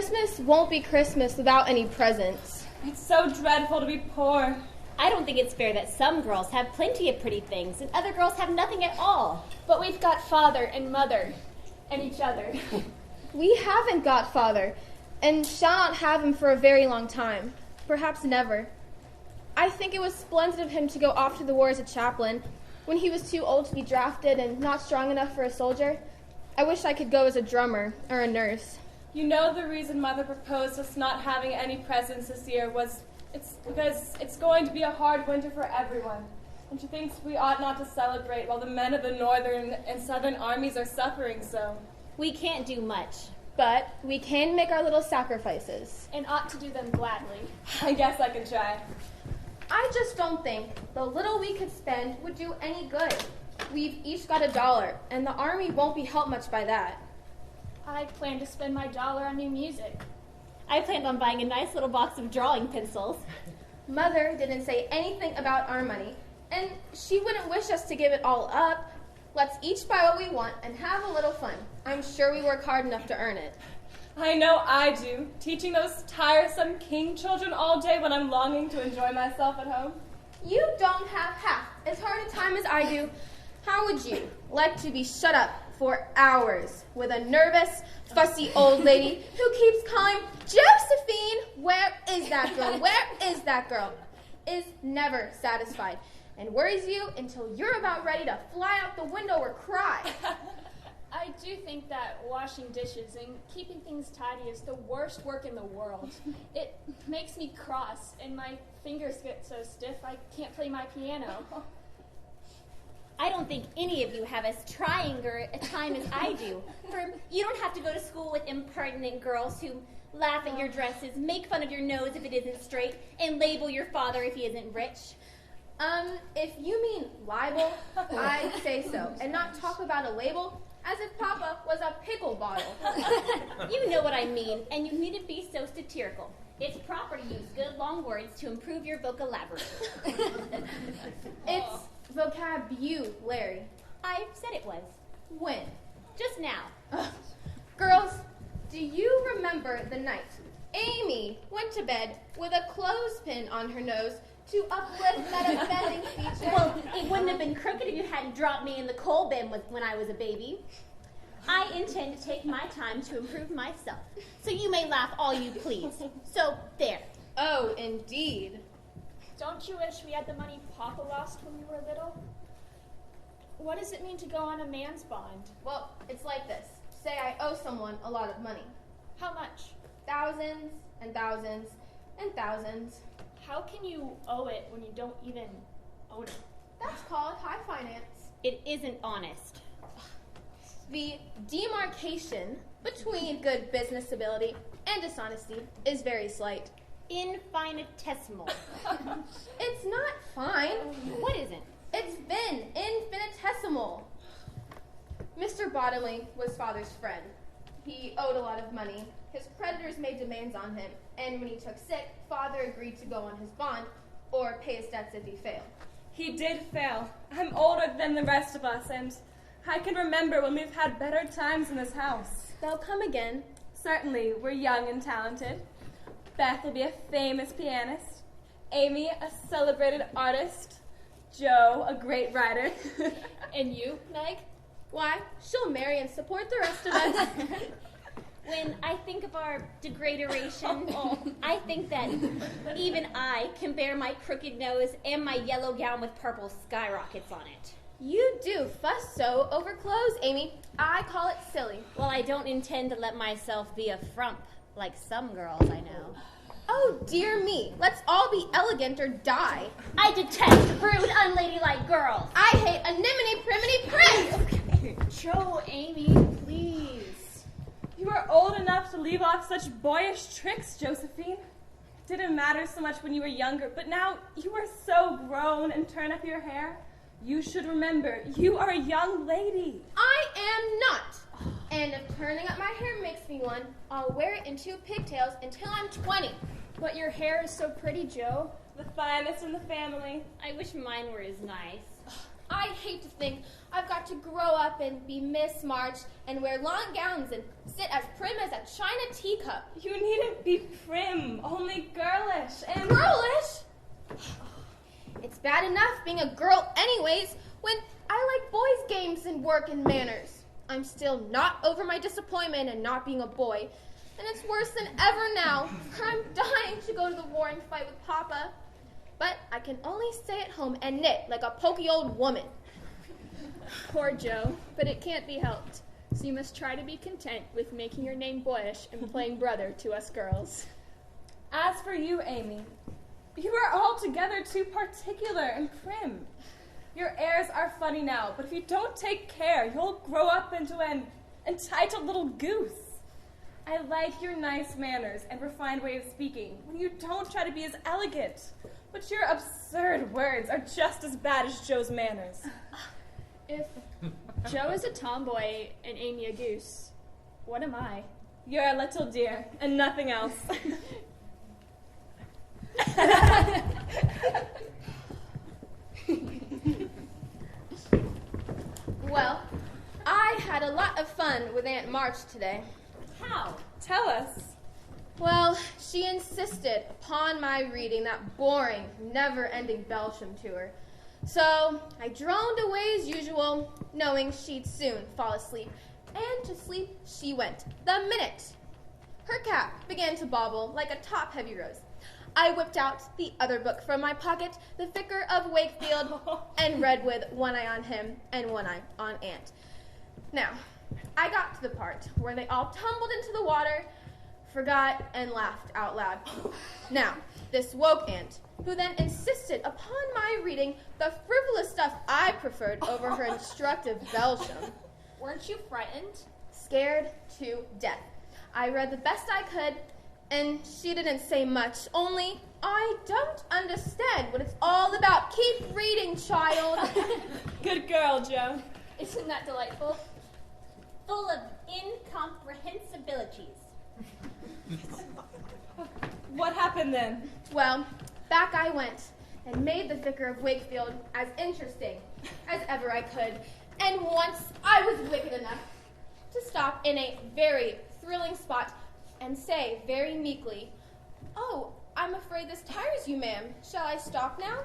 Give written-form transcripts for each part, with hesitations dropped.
Christmas won't be Christmas without any presents. It's so dreadful to be poor. I don't think it's fair that some girls have plenty of pretty things and other girls have nothing at all. But we've got father and mother and each other. We haven't got father, and shall not have him for a very long time. Perhaps never. I think it was splendid of him to go off to the war as a chaplain, when he was too old to be drafted and not strong enough for a soldier. I wish I could go as a drummer or a nurse. You know the reason Mother proposed us not having any presents this year was it's because it's going to be a hard winter for everyone. And she thinks we ought not to celebrate while the men of the northern and southern armies are suffering so. We can't do much. But we can make our little sacrifices. And ought to do them gladly. I guess I can try. I just don't think the little we could spend would do any good. We've each got $1, and the army won't be helped much by that. I plan to spend my dollar on new music. I planned on buying a nice little box of drawing pencils. Mother didn't say anything about our money, and she wouldn't wish us to give it all up. Let's each buy what we want and have a little fun. I'm sure we work hard enough to earn it. I know I do, teaching those tiresome king children all day when I'm longing to enjoy myself at home. You don't have half as hard a time as I do. How would you like to be shut up for hours with a nervous, fussy old lady who keeps calling, Josephine, where is that girl? Where is that girl? Is never satisfied and worries you until you're about ready to fly out the window or cry. I do think that washing dishes and keeping things tidy is the worst work in the world. It makes me cross, and my fingers get so stiff I can't play my piano. I don't think any of you have as trying a time as I do. For you don't have to go to school with impertinent girls who laugh at your dresses, make fun of your nose if it isn't straight, and label your father if he isn't rich. If you mean libel, I'd say so, and not talk about a label as if Papa was a pickle bottle. You know what I mean, and you needn't be so satirical. It's proper to use good long words to improve your vocabulary. It's vocabulary. I said it was. When? Just now. Girls, do you remember the night Amy went to bed with a clothespin on her nose to uplift that offending feature? Well, it wouldn't have been crooked if you hadn't dropped me in the coal bin when I was a baby. I intend to take my time to improve myself, so you may laugh all you please. So, there. Oh, indeed. Don't you wish we had the money Papa lost when you were little? What does it mean to go on a man's bond? Well, it's like this. Say I owe someone a lot of money. How much? Thousands and thousands and thousands. How can you owe it when you don't even own it? That's called high finance. It isn't honest. The demarcation between good business ability and dishonesty is very slight. Infinitesimal. It's not fine. What isn't? It's been infinitesimal. Mr. Bottomley was father's friend. He owed a lot of money. His creditors made demands on him, and when he took sick, father agreed to go on his bond or pay his debts if he failed. He did fail. I'm older than the rest of us, and I can remember when we've had better times in this house. They'll come again. Certainly, we're young and talented. Beth will be a famous pianist. Amy, a celebrated artist. Joe, a great writer. And you, Meg? Why, she'll marry and support the rest of us. When I think of our degradation, I think that even I can bear my crooked nose and my yellow gown with purple skyrockets on it. You do fuss so over clothes, Amy. I call it silly. Well, I don't intend to let myself be a frump like some girls I know. Oh, dear me. Let's all be elegant or die. I detest rude, unladylike girls. I hate anemone priminy prince. Joe, Amy, please. You are old enough to leave off such boyish tricks, Josephine. Didn't matter so much when you were younger, but now you are so grown and turn up your hair. You should remember, you are a young lady. I am not. And if turning up my hair makes me one, I'll wear it in 2 pigtails until I'm 20. But your hair is so pretty, Joe. The finest in the family. I wish mine were as nice. I hate to think I've got to grow up and be Miss March and wear long gowns and sit as prim as a china teacup. You needn't be prim, only girlish and... Girlish? It's bad enough being a girl anyways when I like boys' games and work and manners. I'm still not over my disappointment and not being a boy, and it's worse than ever now, for I'm dying to go to the war and fight with Papa. But I can only stay at home and knit like a poky old woman. Poor Joe, but it can't be helped. So you must try to be content with making your name boyish and playing brother to us girls. As for you, Amy, you are altogether too particular and prim. Your airs are funny now, but if you don't take care, you'll grow up into an entitled little goose. I like your nice manners and refined way of speaking when you don't try to be as elegant. But your absurd words are just as bad as Joe's manners. If Joe is a tomboy and Amy a goose, what am I? You're a little dear and nothing else. Well, I had a lot of fun with Aunt March today. How? Tell us. Well, she insisted upon my reading that boring, never-ending Belsham to her. So I droned away as usual, knowing she'd soon fall asleep. And to sleep she went, the minute her cap began to bobble like a top-heavy rose. I whipped out the other book from my pocket, The Vicar of Wakefield, and read with one eye on him and one eye on Aunt. Now, I got to the part where they all tumbled into the water, forgot, and laughed out loud. Now, this woke Aunt, who then insisted upon my reading the frivolous stuff I preferred over her instructive Belsham. Weren't you frightened? Scared to death. I read the best I could, and she didn't say much, only, I don't understand what it's all about. Keep reading, child. Good girl, Joe. Isn't that delightful? Full of incomprehensibilities. What happened then? Well, back I went and made the Vicar of Wakefield as interesting as ever I could. And once I was wicked enough to stop in a very thrilling spot and say very meekly, "Oh, I'm afraid this tires you, ma'am. Shall I stop now?"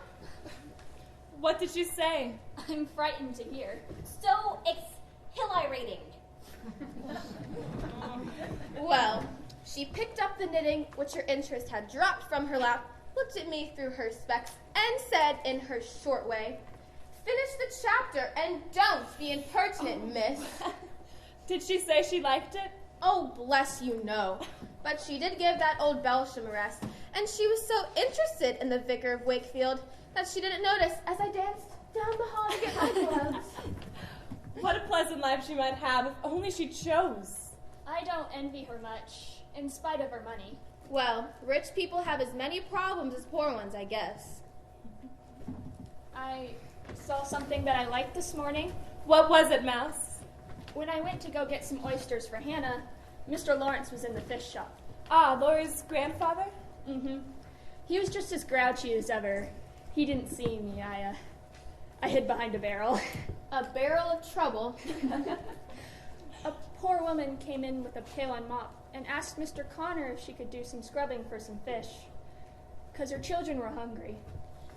What did you say? I'm frightened to hear. So exhilarating. Well, she picked up the knitting which her interest had dropped from her lap, looked at me through her specs, and said in her short way, "Finish the chapter and don't be impertinent, miss." Did she say she liked it? Oh, bless you, no. But she did give that old Belsham a rest, and she was so interested in the Vicar of Wakefield that she didn't notice as I danced down the hall to get my gloves. What a pleasant life she might have if only she chose. I don't envy her much, in spite of her money. Well, rich people have as many problems as poor ones, I guess. I saw something that I liked this morning. What was it, Mouse? When I went to go get some oysters for Hannah, Mr. Lawrence was in the fish shop. Ah, Laurie's grandfather? Mm-hmm. He was just as grouchy as ever. He didn't see me. I hid behind a barrel. A barrel of trouble. A poor woman came in with a pail and mop and asked Mr. Connor if she could do some scrubbing for some fish, 'cause her children were hungry.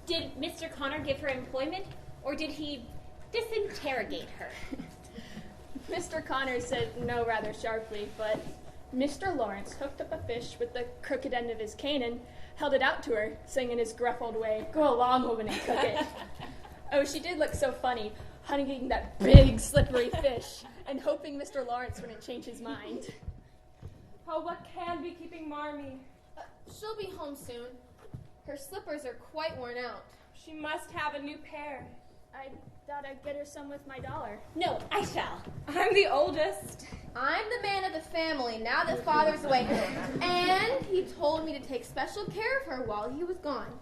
Did Mr. Connor give her employment, or did he disinterrogate her? Mr. Connor said no rather sharply, but Mr. Lawrence hooked up a fish with the crooked end of his cane and held it out to her, saying in his gruff old way, "Go along, woman, and cook it." Oh, she did look so funny, hugging that big, slippery fish, and hoping Mr. Lawrence wouldn't change his mind. Oh, what can be keeping Marmee? She'll be home soon. Her slippers are quite worn out. She must have a new pair. I thought I'd get her some with my dollar. No, I shall. I'm the oldest. I'm the man of the family now that Father's away, and he told me to take special care of her while he was gone.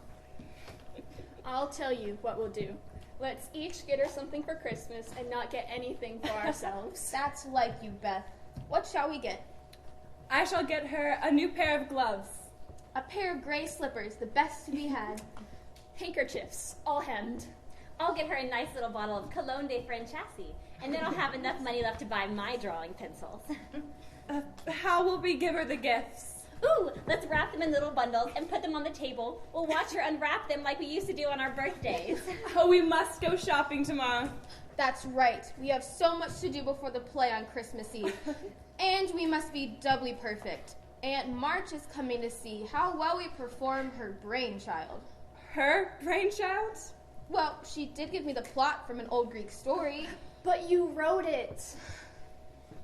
I'll tell you what we'll do. Let's each get her something for Christmas and not get anything for ourselves. That's like you, Beth. What shall we get? I shall get her a new pair of gloves. A pair of gray slippers, the best to be had. Handkerchiefs, all hemmed. I'll get her a nice little bottle of Cologne de Francesi, and then I'll have enough money left to buy my drawing pencils. How will we give her the gifts? Ooh, let's wrap them in little bundles and put them on the table. We'll watch her unwrap them like we used to do on our birthdays. Oh, we must go shopping tomorrow. That's right. We have so much to do before the play on Christmas Eve. And we must be doubly perfect. Aunt March is coming to see how well we perform her brainchild. Her brainchild? Well, she did give me the plot from an old Greek story. But you wrote it.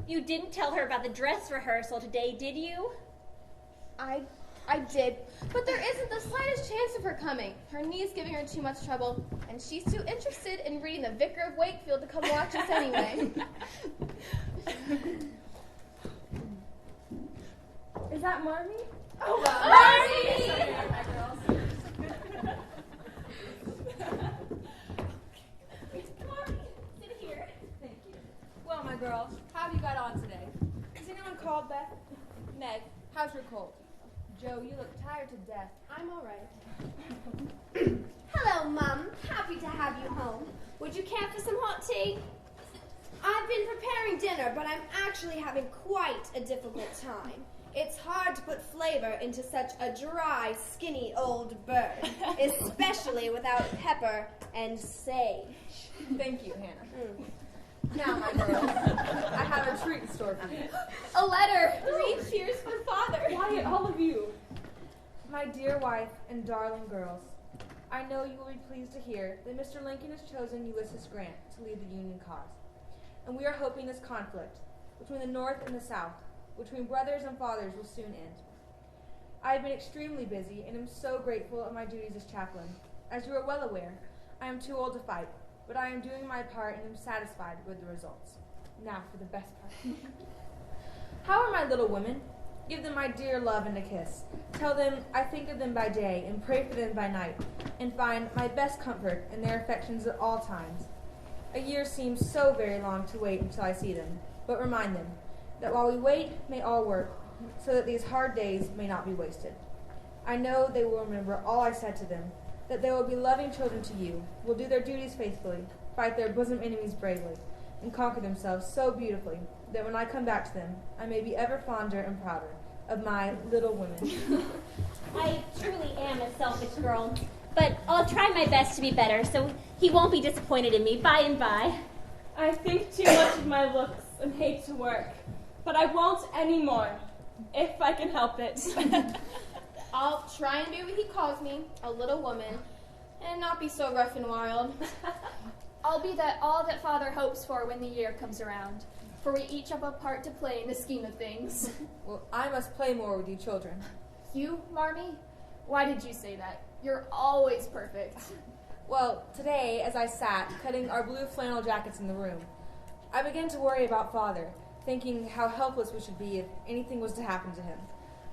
You didn't tell her about the dress rehearsal today, did you? I did, but there isn't the slightest chance of her coming. Her knee's giving her too much trouble, and she's too interested in reading The Vicar of Wakefield to come watch us anyway. Is that Marmee? Oh, Marmee! Marmee, sit here. Thank you. Well, my girls, how have you got on today? Has anyone called Beth? Meg, how's your cold? Joe, you look tired to death. I'm all right. Hello, Mum. Happy to have you home. Would you care for some hot tea? I've been preparing dinner, but I'm actually having quite a difficult time. It's hard to put flavor into such a dry, skinny old bird, especially without pepper and sage. Thank you, Hannah. Now, my girls, I have a treat in store for you. A letter. 3 cheers for Father. Quiet, all of you. My dear wife and darling girls, I know you will be pleased to hear that Mr. Lincoln has chosen Ulysses Grant to lead the Union cause. And we are hoping this conflict between the North and the South, between brothers and fathers, will soon end. I have been extremely busy and am so grateful of my duties as chaplain. As you are well aware, I am too old to fight, but I am doing my part and am satisfied with the results. Now for the best part. How are my little women? Give them my dear love and a kiss. Tell them I think of them by day and pray for them by night, and find my best comfort in their affections at all times. A year seems so very long to wait until I see them, but remind them that while we wait, may all work, so that these hard days may not be wasted. I know they will remember all I said to them, that they will be loving children to you, will do their duties faithfully, fight their bosom enemies bravely, and conquer themselves so beautifully that when I come back to them, I may be ever fonder and prouder of my little women. I truly am a selfish girl, but I'll try my best to be better, so he won't be disappointed in me by and by. I think too much of my looks and hate to work, but I won't anymore, if I can help it. I'll try and do what he calls me, a little woman, and not be so rough and wild. I'll be all that Father hopes for when the year comes around, for we each have a part to play in the scheme of things. Well, I must play more with you children. You, Marmee? Why did you say that? You're always perfect. Well, today, as I sat cutting our blue flannel jackets in the room, I began to worry about Father, thinking how helpless we should be if anything was to happen to him.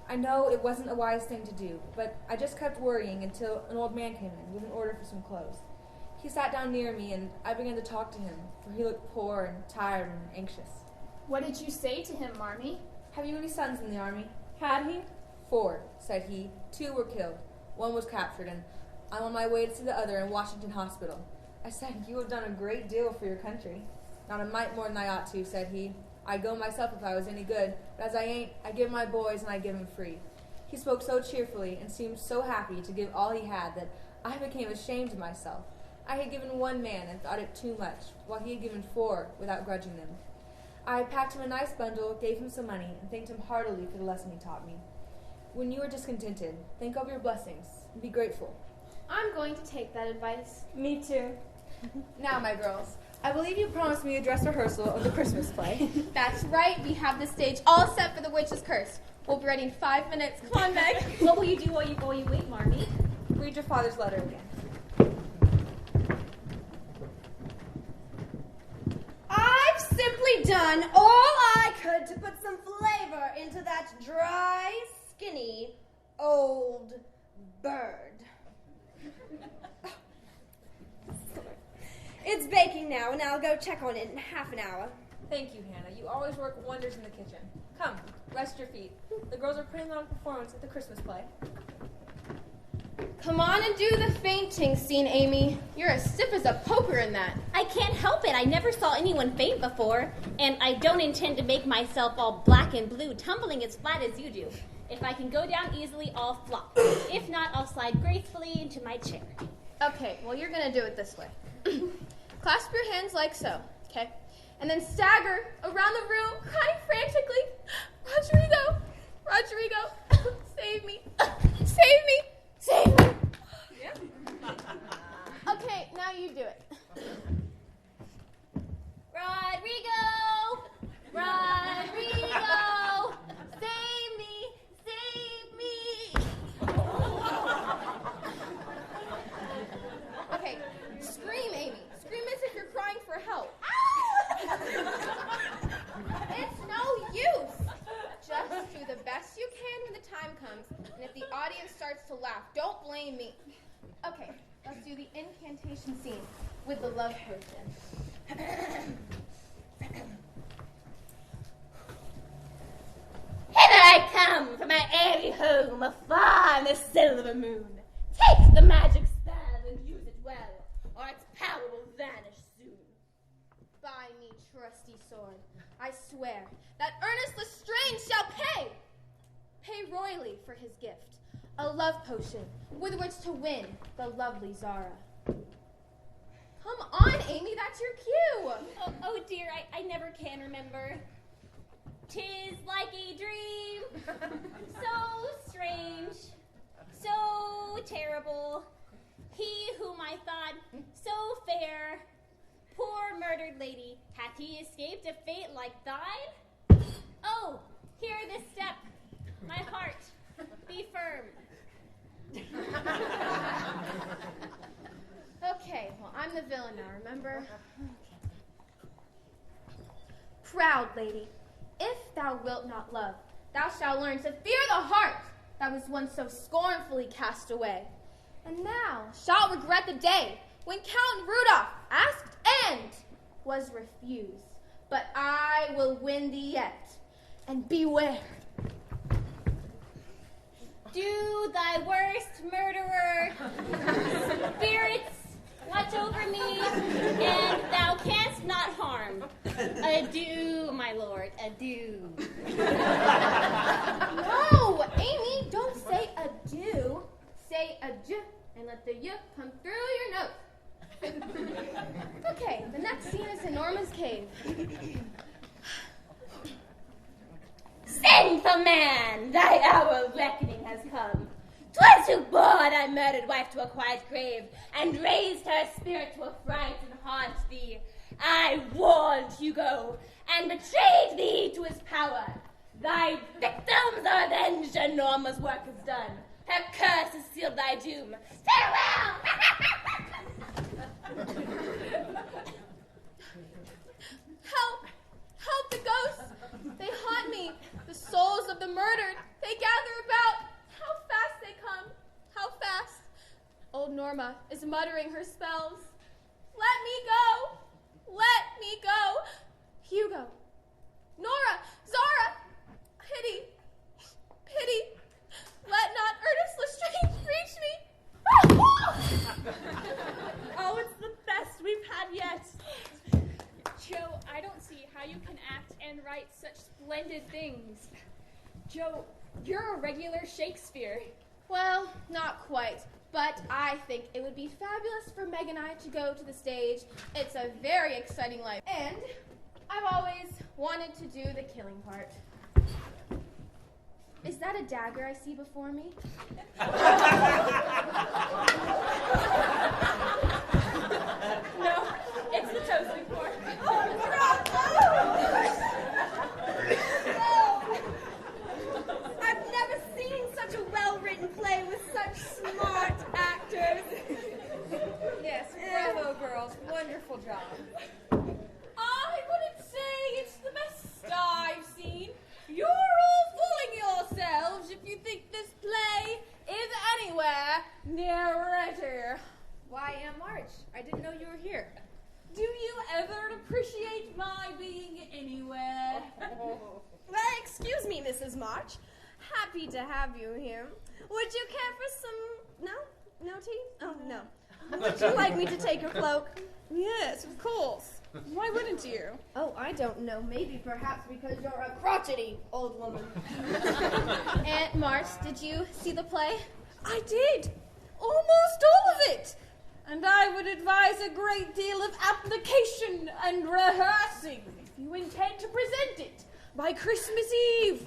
I know it wasn't a wise thing to do, but I just kept worrying until an old man came in with an order for some clothes. He sat down near me, and I began to talk to him, for he looked poor and tired and anxious. What did you say to him, Marmee? Have you any sons in the army? Had he? 4, said he. 2 were killed. 1 was captured, and I'm on my way to see the other in Washington Hospital. I said, you have done a great deal for your country. Not a mite more than I ought to, said he. I'd go myself if I was any good, but as I ain't, I give my boys and I give them free. He spoke so cheerfully and seemed so happy to give all he had that I became ashamed of myself. I had given 1 man and thought it too much, while he had given 4 without grudging them. I packed him a nice bundle, gave him some money, and thanked him heartily for the lesson he taught me. When you are discontented, think of your blessings and be grateful. I'm going to take that advice. Me too. Now, my girls, I believe you promised me a dress rehearsal of the Christmas play. That's right. We have the stage all set for the witch's curse. We'll be ready in 5 minutes. Come on, Meg. What will you do while you wait, Marmee? Read your father's letter again. I've simply done all I could to put some flavor into that dry, skinny, old bird. It's baking now, and I'll go check on it in half an hour. Thank you, Hannah. You always work wonders in the kitchen. Come, rest your feet. The girls are putting on a performance at the Christmas play. Come on and do the fainting scene, Amy. You're as stiff as a poker in that. I can't help it. I never saw anyone faint before, and I don't intend to make myself all black and blue, tumbling as flat as you do. If I can go down easily, I'll flop. If not, I'll slide gracefully into my chair. Okay, well, you're going to do it this way. Clasp your hands like so, okay? And then stagger around the room, crying frantically, Rodrigo, Rodrigo, save me, save me, save me. Okay, now you do it. Rodrigo! Rodrigo! Save me! Save me! Okay, scream, Amy. Scream as if you're crying for help. It's no use. Just do the best you can when the time comes, and if the audience starts to laugh, don't blame me. Okay, let's do the incantation scene with the love potion. Hither I come from my airy home afar in the silver moon. Take the magic spell and use it well, or its power will vanish soon. By me, trusty sword, I swear that Ernest Lestrange shall pay royally for his gift, a love potion with which to win the lovely Zara. Come on, Amy, that's your cue. Oh dear, I never can remember. 'Tis like a dream, so strange, so terrible. He whom I thought so fair, poor murdered lady, hath he escaped a fate like thine? Oh, hear this step, my heart, be firm. Okay, well, I'm the villain now, remember? Proud lady, if thou wilt not love, thou shalt learn to fear the heart that was once so scornfully cast away. And thou shalt regret the day when Count Rudolph asked and was refused. But I will win thee yet, and beware. Do thy worst, murderer. Spirits, watch over me, and thou canst not harm. Adieu, my lord, adieu. No, Amy, don't say adieu. Say adieu, and let the you come through your nose. Okay, the next scene is in Norma's cave. Sinful man, thy hour of reckoning has come. 'Twas who bore thy murdered wife to a quiet grave, and raised her spirit to affright and haunt thee. I warned Hugo, and betrayed thee to his power. Thy victims are avenged, and Norma's work is done. Her curse has sealed thy doom. Farewell! Help! Help the ghosts! They haunt me. The souls of the murdered, they gather about. How fast they come. How fast. Old Norma is muttering her spells. Let me go. Let me go. Hugo. Nora. Zara. Pity. Pity. Let not Ernest Lestrange reach me. Oh, it's the best we've had yet. Joe, I don't see how you can act and write such splendid things. Joe, you're a regular Shakespeare. Well, not quite, but I think it would be fabulous for Meg and I to go to the stage. It's a very exciting life, and I've always wanted to do the killing part. Is that a dagger I see before me? No, it's the toasting fork. Oh, bravo! I've never seen such a well-written play with such smart actors. Yes, bravo, girls. Wonderful job. I wouldn't say it's the best I've seen. You're all fooling yourselves if you think this play is anywhere near ready. Why, Aunt March? I didn't know you were here. Do you ever appreciate my being anywhere? Well, excuse me, Mrs. March. Happy to have you here. Would you care for some, No tea? Oh, no. Would you like me to take your cloak? Yes, of course. Why wouldn't you? Oh, I don't know. Maybe perhaps because you're a crotchety old woman. Aunt March, did you see the play? I did. Almost all of it. And I would advise a great deal of application and rehearsing if you intend to present it by Christmas Eve.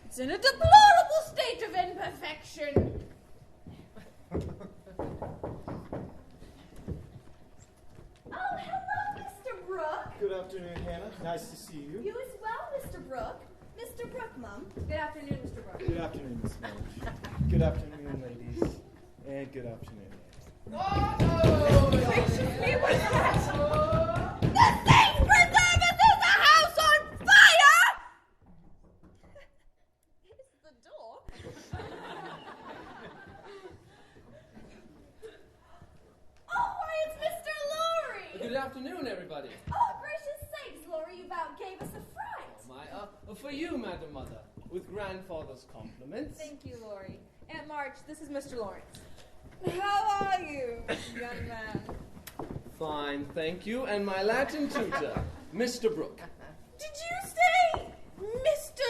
It's in a deplorable state of imperfection. Oh, hello, Mr. Brooke. Good afternoon, Hannah. Nice to see you. You as well, Mr. Brooke. Mr. Brooke, Mum. Good afternoon, Mr. Brooke. Good afternoon, Miss March. Good afternoon, ladies. And good afternoon. The saints preserve us! Is the house on fire? It's the door. Oh, why, it's Mr. Laurie! Good afternoon, everybody. Oh, gracious sakes, Laurie, you about gave us a fright. For you, Madam Mother, with grandfather's compliments. Thank you, Laurie. Aunt March, this is Mr. Lawrence. How are you, young man? Fine, thank you, and my Latin tutor, Mr. Brooke. Did you say Mr.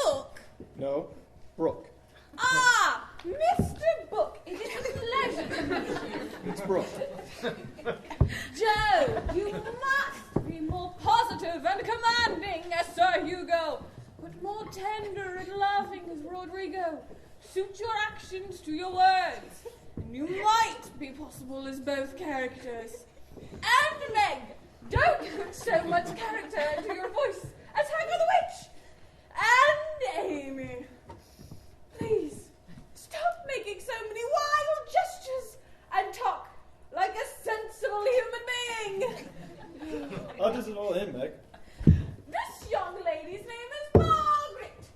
Look? No, Brooke. Ah, Mr. Book, it is a pleasure to meet you. It's Brooke. Joe, you must be more positive and commanding as Sir Hugo, but more tender and loving as Rodrigo. Suit your actions to your words, and you might be possible as both characters. And Meg, don't put so much character into your voice as Haggar the Witch. And Amy, please stop making so many wild gestures and talk like a sensible human being. How does it all end, Meg? This young lady's name is Margaret.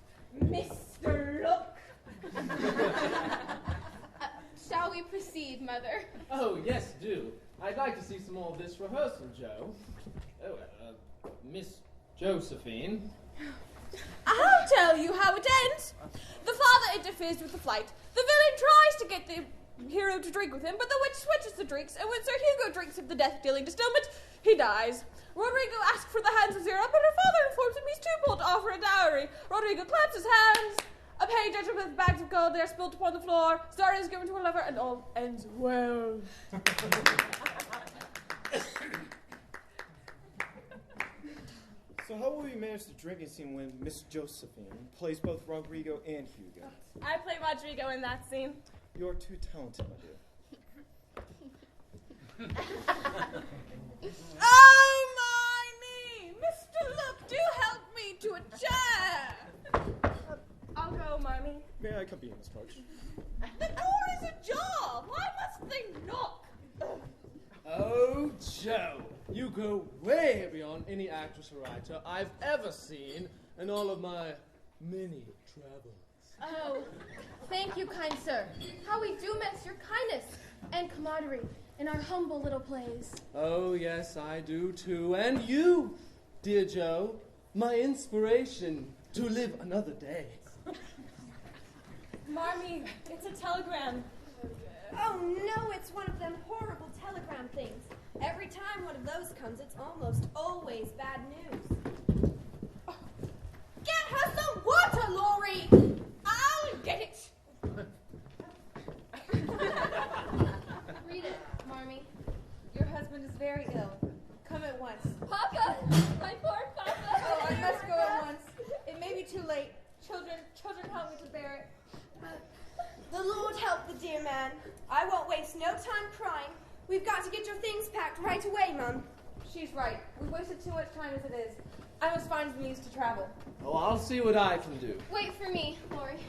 Mr. Look. Shall we proceed, Mother? Oh, yes, do. I'd like to see some more of this rehearsal, Joe. Oh, Miss Josephine. I'll tell you how it ends. The father interferes with the flight. The villain tries to get the hero to drink with him, but the witch switches the drinks, and when Sir Hugo drinks of the death-dealing distillment, he dies. Rodrigo asks for the hands of Zira, but her father informs him he's too poor to offer a dowry. Rodrigo claps his hands. A page enters with bags of gold. They are spilt upon the floor. Star is given to her lover, and all ends well. So how will we manage the drinking scene when Miss Josephine plays both Rodrigo and Hugo? I play Rodrigo in that scene. You're too talented, my dear. Oh, my knee! Mr. Look, do help me to a chair! I'll go, Marmee. May I accompany you, Miss March? The door is ajar! Why must they knock? Oh, Joe, you go way beyond any actress or writer I've ever seen in all of my many travels. Oh, thank you, kind sir. How we do miss your kindness and camaraderie in our humble little plays. Oh, yes, I do too. And you, dear Joe, my inspiration to live another day. Marmee, it's a telegram. Oh, no, it's one of them horrible telegram things. Every time one of those comes, it's almost always bad news. Get her some water, Laurie! I'll get it. Read it, Marmee. Your husband is very ill. Come at once. Papa! My poor Papa! Oh, I must go at once. It may be too late. Children, help me to bear it. The Lord help the dear man. I won't waste no time crying. We've got to get your things packed right away, Mum. She's right. We've wasted too much time as it is. I must find the means to travel. Oh, I'll see what I can do. Wait for me, Laurie.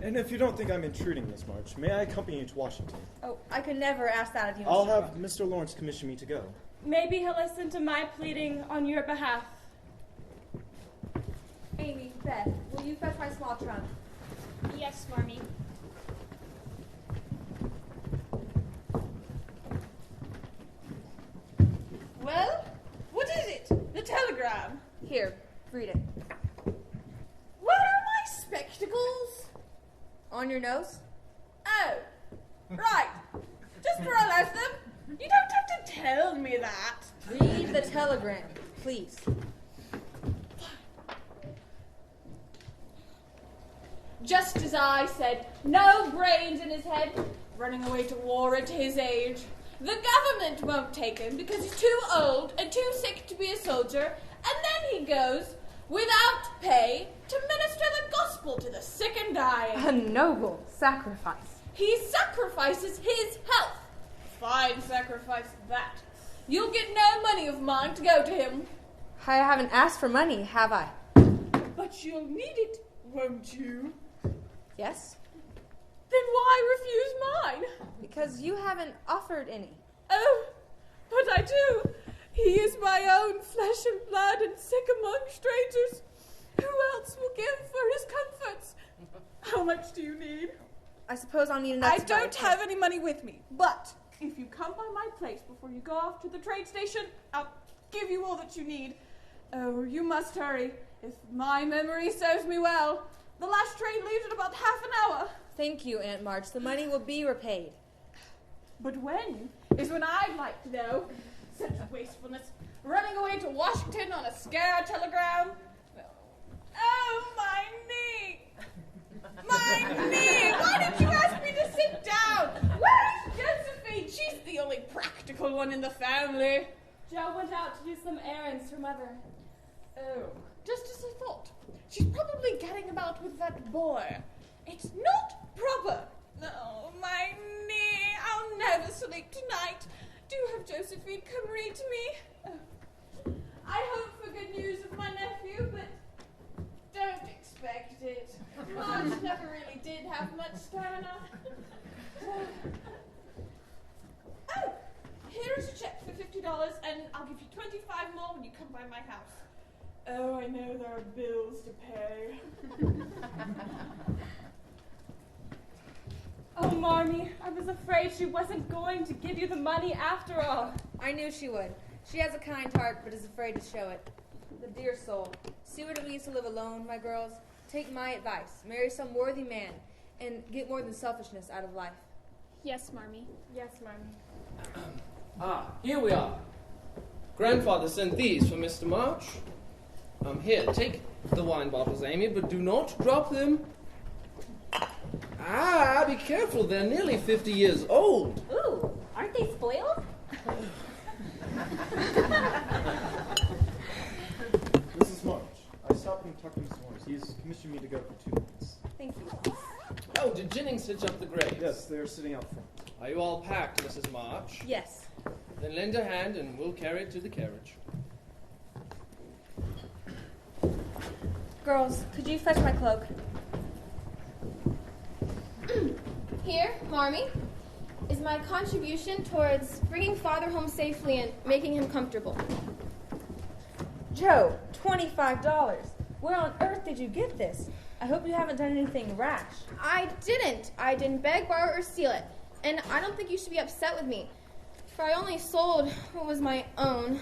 And if you don't think I'm intruding, Miss March, may I accompany you to Washington? Oh, I could never ask that of you, I'll Mr. have Brooke. Mr. Lawrence commission me to go. Maybe he'll listen to my pleading on your behalf. Amy, Beth, will you fetch my small trunk? Yes, Marmee. Well, what is it? The telegram. Here, read it. Where are my spectacles? On your nose? Oh, Right. Just for a lesson. You don't have to tell me that. Read the telegram, please. Just as I said, no brains in his head, running away to war at his age. The government won't take him because he's too old and too sick to be a soldier, and then he goes, without pay, to minister the gospel to the sick and dying. A noble sacrifice. He sacrifices his health. Fine sacrifice that. You'll get no money of mine to go to him. I haven't asked for money, have I? But you'll need it, won't you? Yes? Then why refuse mine? Because you haven't offered any. Oh, but I do. He is my own flesh and blood and sick among strangers. Who else will give for his comforts? How much do you need? I suppose I'll need enough I to buy don't a have any money with me, but if you come by my place before you go off to the train station, I'll give you all that you need. Oh, you must hurry. If my memory serves me well, the last train leaves in about half an hour. Thank you, Aunt March. The money will be repaid. But when is when I'd like to know. Such wastefulness. Running away to Washington on a scare telegram. Oh, my knee! My knee! Why did you ask me to sit down? Where's Josephine? She's the only practical one in the family. Joe went out to do some errands for Mother. Oh, just as I thought. She's probably getting about with that boy. It's not proper. No, my knee. I'll never sleep tonight. Do have Josephine come read to me. Oh. I hope for good news of my nephew, but don't expect it. Marge never really did have much stamina. Oh, here is a check for $50, and I'll give you 25 more when you come by my house. Oh, I know there are bills to pay. Oh, Marmee, I was afraid she wasn't going to give you the money after all. I knew she would. She has a kind heart, but is afraid to show it. The dear soul. See what it means to live alone, my girls? Take my advice. Marry some worthy man, and get more than selfishness out of life. Yes, Marmee. Yes, Marmee. Here we are. Grandfather sent these for Mr. March. Here, take the wine bottles, Amy, but do not drop them. Be careful, they're nearly 50 years old. Ooh, aren't they spoiled? Mrs. March, I stopped and talked to Mr. Lawrence. He's commissioned me to go for 2 minutes. Thank you. Oh, did Jennings hitch up the graves? Yes, they're sitting out front. Are you all packed, Mrs. March? Yes. Then lend a hand and we'll carry it to the carriage. Girls, could you fetch my cloak? Here, Marmee, is my contribution towards bringing Father home safely and making him comfortable. Joe, $25. Where on earth did you get this? I hope you haven't done anything rash. I didn't beg, borrow, or steal it. And I don't think you should be upset with me, for I only sold what was my own.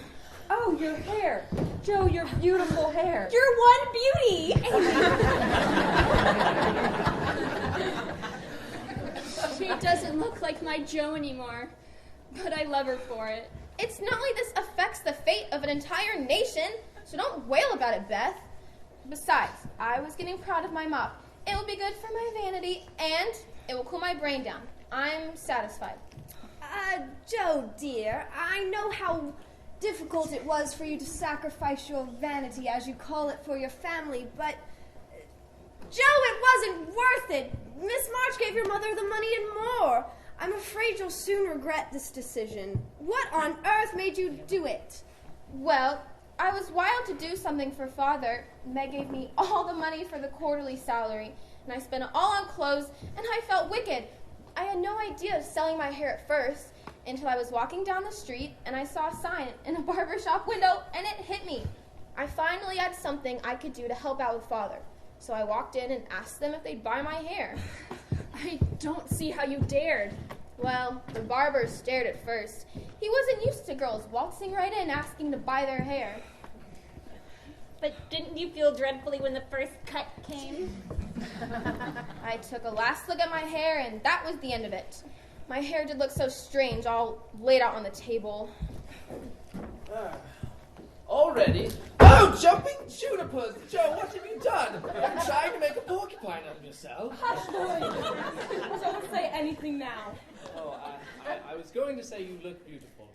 Oh, your hair. Joe, your beautiful hair. You're one beauty! She doesn't look like my Joe anymore, but I love her for it. It's not like this affects the fate of an entire nation, so don't wail about it, Beth. Besides, I was getting proud of my mop. It will be good for my vanity, and it will cool my brain down. I'm satisfied. Joe, dear, I know how difficult it was for you to sacrifice your vanity, as you call it, for your family, but Joe, it wasn't worth it. Miss March gave your mother the money and more. I'm afraid you'll soon regret this decision. What on earth made you do it? Well, I was wild to do something for Father. Meg gave me all the money for the quarterly salary, and I spent it all on clothes, and I felt wicked. I had no idea of selling my hair at first, until I was walking down the street, and I saw a sign in a barber shop window, and it hit me. I finally had something I could do to help out with Father. So I walked in and asked them if they'd buy my hair. I don't see how you dared. Well, the barber stared at first. He wasn't used to girls waltzing right in asking to buy their hair. But didn't you feel dreadfully when the first cut came? I took a last look at my hair, and that was the end of it. My hair did look so strange, all laid out on the table. Already? Oh, jumping junipers! Joe, what have you done? Are you trying to make a porcupine of yourself? Hush, Laurie. Don't say anything now. Oh, I was going to say you look beautiful.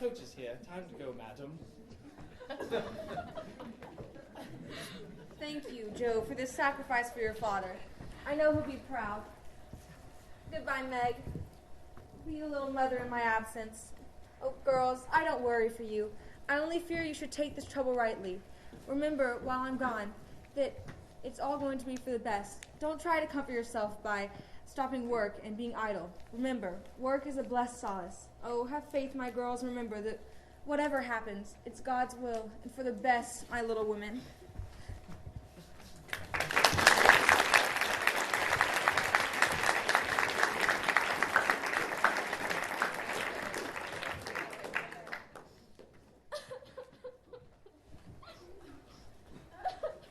Coach is here. Time to go, madam. Thank you, Joe, for this sacrifice for your father. I know he'll be proud. Goodbye, Meg. Be a little mother in my absence. Oh, girls, I don't worry for you. I only fear you should take this trouble rightly. Remember, while I'm gone, that it's all going to be for the best. Don't try to comfort yourself by stopping work and being idle. Remember, work is a blessed solace. Oh, have faith, my girls. Remember that whatever happens, it's God's will, and for the best, my little women.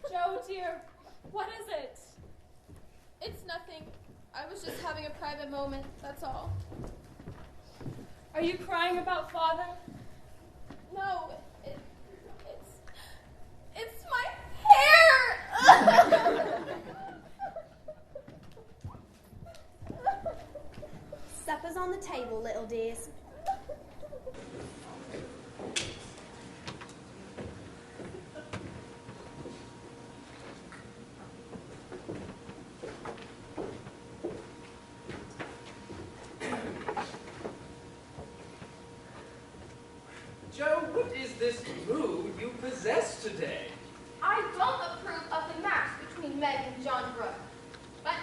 Joe, dear, what is it? It's nothing. I was just having a private moment, that's all. Are you crying about father? No, it's my hair! Supper's on the table, little dears. Joe, what is this mood you possess today? I don't approve of the match between Meg and John Brooke, but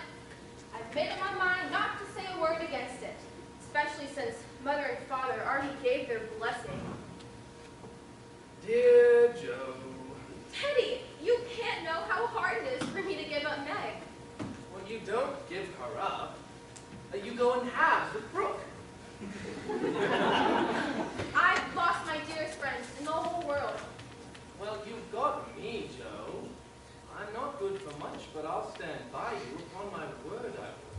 I've made up my mind not to say a word against it, especially since Mother and Father already gave their blessing. Dear Joe. Teddy, you can't know how hard it is for me to give up Meg. Well, you don't give her up. You go in halves with Brooke. I've lost my dearest friends in the whole world. Well, you've got me, Joe. I'm not good for much, but I'll stand by you upon my word I will.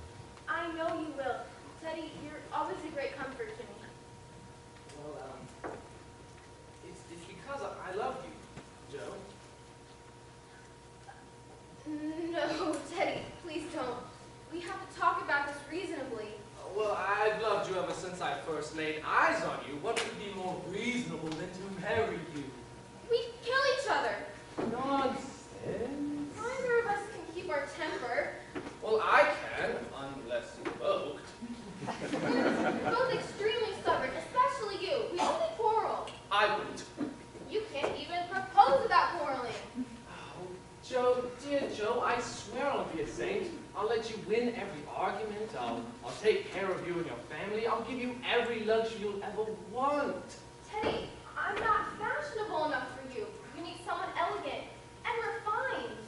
I know you will. Teddy, you're always a great comfort to me. Well, it's because I love you, Joe. No, Teddy, please don't. We have to talk about this reasonably. Well, I've loved you ever since I first laid eyes on you. What could be more reasonable than to marry you? We kill each other. Nonsense. Neither of us can keep our temper. Well, I can, unless provoked. You're both extremely stubborn, especially you. We only quarrel. I wouldn't. You can't even propose without quarreling. Oh, Joe, dear Joe, I swear I'll be a saint. I'll let you win every argument. I'll take care of you and your family. I'll give you every luxury you'll ever want. Teddy, I'm not fashionable enough for you. You need someone elegant and refined.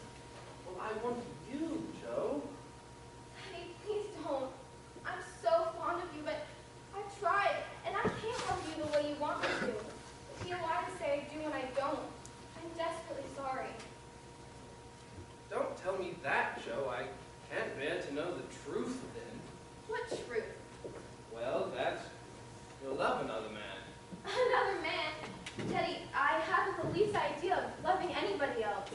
Well, I want you, Joe. Teddy, please don't. I'm so fond of you, but I've tried, and I can't love you the way you want me to. To feel why to say I do when I don't. I'm desperately sorry. Don't tell me that, Joe. I can't bear to know the truth then. What truth? Well, that you'll love another man. Another man? Teddy, I haven't the least idea of loving anybody else.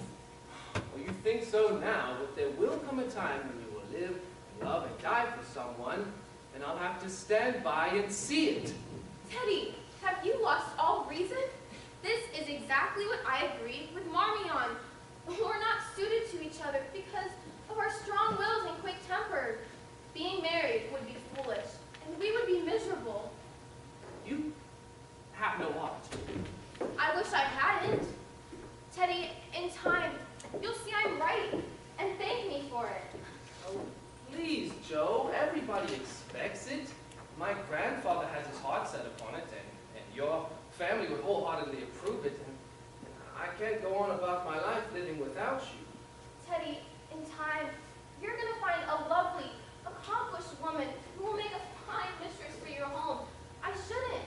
Well, you think so now, but there will come a time when you will live, love, and die for someone, and I'll have to stand by and see it. Teddy, have you lost all reason? This is exactly what I agreed with Marmee on. We're not suited to each other because of our strong wills and quick tempers. Being married would be foolish, and we would be miserable. You have no heart. I wish I hadn't. Teddy, in time, you'll see I'm right, and thank me for it. Oh, please, Joe. Everybody expects it. My grandfather has his heart set upon it, and your family would wholeheartedly approve it. And I can't go on about my life living without you. Teddy, in time, you're going to find a lovely, accomplished woman who will make a fine mistress for your home. I shouldn't.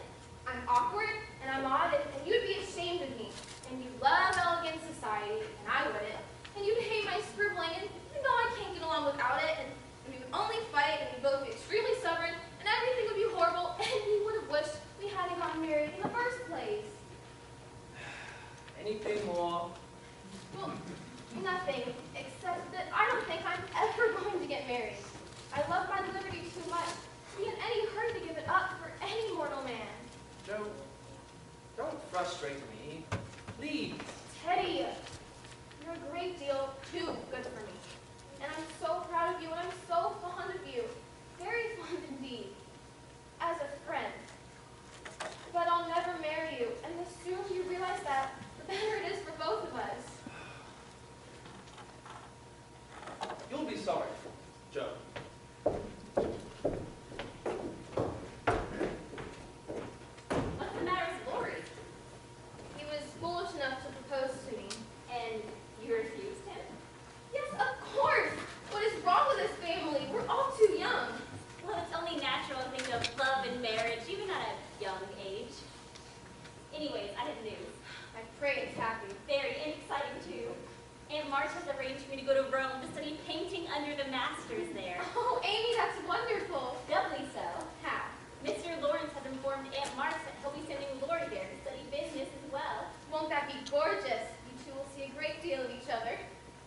I'm awkward, and I'm odd, and you'd be ashamed of me. And you love elegant society, and I wouldn't. And you'd hate my scribbling, and you know I can't get along without it. And we would only fight, and we'd both be extremely stubborn, and everything anything more? Well, nothing, except that I don't think I'm ever going to get married. I love my liberty too much to be in any hurry to give it up for any mortal man. Joe, don't frustrate me. Please. Teddy, you're a great deal too good for me. And I'm so proud of you, and I'm so fond of you. Very fond indeed. As a friend. But I'll never marry you, and the sooner you realize that, the better it is for both of us. You'll be sorry, Joe. What's the matter with Laurie? He was foolish enough to propose to me. And you refused him? Yes, of course! What is wrong with this family? We're all too young. Well, it's only natural to think of love and marriage, even at a young age. Anyways, I have news. I pray it's happy. Very, and exciting too. Aunt March has arranged for me to go to Rome to study painting under the masters there. Oh, Amy, that's wonderful. Doubly so. How? Mr. Lawrence has informed Aunt March that he'll be sending Laurie there to study business as well. Won't that be gorgeous? You two will see a great deal of each other.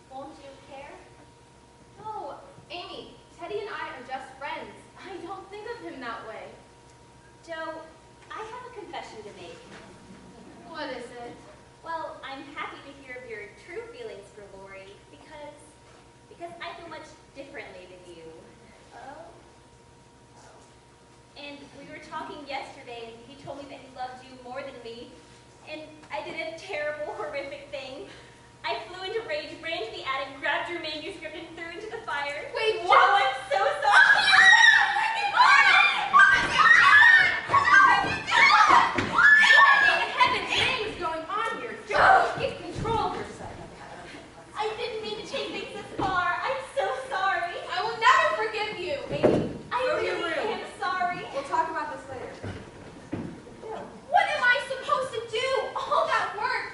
Won't you care? No, Amy, Teddy and I are just friends. I don't think of him that way. Joe, I have a confession to make. What is it? Well, I'm happy to hear of your true feelings for Laurie because I feel much differently than you. Oh? And we were talking yesterday, and he told me that he loved you more than me. And I did a terrible, horrific thing. I flew into rage, ran to the attic, grabbed your manuscript, and threw it into the fire. Wait, Joe, what? I'm so sorry. Heaven's going on here? Joe, get control of yourself. I didn't mean to take things this far. I'm so sorry. I will never forgive you. Amy, I go to your really room. am sorry. We'll talk about this later. What am I supposed to do? All that work.